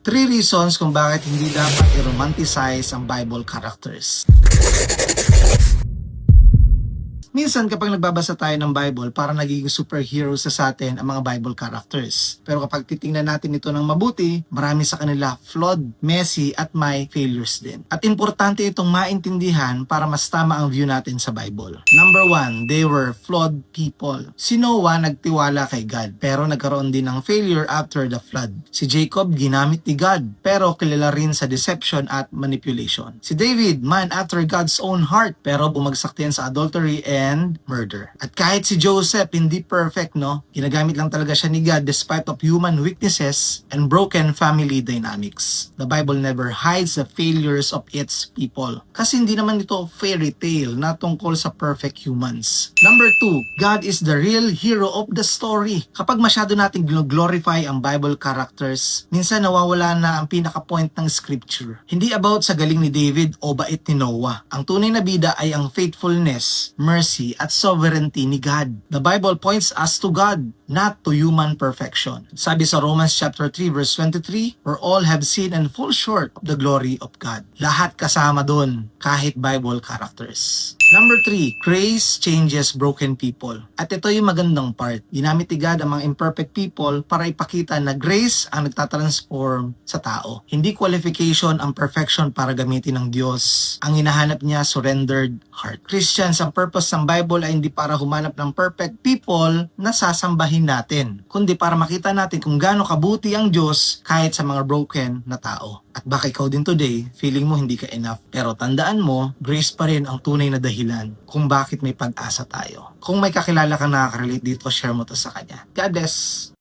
3 reasons kung bakit hindi dapat i-romanticize ang Bible characters. Minsan kapag nagbabasa tayo ng Bible, parang nagiging superhero sa atin ang mga Bible characters. Pero kapag titingnan natin ito ng mabuti, marami sa kanila flawed, messy, at may failures din. At importante itong maintindihan para mas tama ang view natin sa Bible. Number 1, they were flawed people. Si Noah nagtiwala kay God, pero nagkaroon din ng failure after the flood. Si Jacob ginamit ni God, pero kilala rin sa deception at manipulation. Si David, man after God's own heart, pero bumagsak din sa adultery and murder. At kahit si Joseph, hindi perfect, no? Ginagamit lang talaga siya ni God despite of human weaknesses and broken family dynamics. The Bible never hides the failures of its people. Kasi hindi naman ito fairy tale na tungkol sa perfect humans. Number 2, God is the real hero of the story. Kapag masyado nating glorify ang Bible characters, minsan nawawala na ang pinaka-point ng scripture. Hindi about sa galing ni David o bait ni Noah. Ang tunay na bida ay ang faithfulness, mercy, at sovereignty ni God. The Bible points us to God, not to human perfection. Sabi sa Romans chapter 3 verse 23, "For all have sinned and fall short of the glory of God." Lahat kasama doon, kahit Bible characters. Number 3, grace changes broken people. At ito yung magandang part. Ginamit ni God ang mga imperfect people para ipakita na grace ang nagtatransform sa tao. Hindi qualification ang perfection para gamitin ng Diyos. Ang hinahanap niya, surrendered heart. Christians, ang purpose ng Bible ay hindi para humanap ng perfect people na sasambahin natin, kundi para makita natin kung gaano kabuti ang Diyos kahit sa mga broken na tao. At baka ikaw din today, feeling mo hindi ka enough. Pero tandaan mo, grace pa rin ang tunay na dahilan kung bakit may pag-asa tayo. Kung may kakilala kang nakaka-relate dito, share mo to sa kanya. God bless!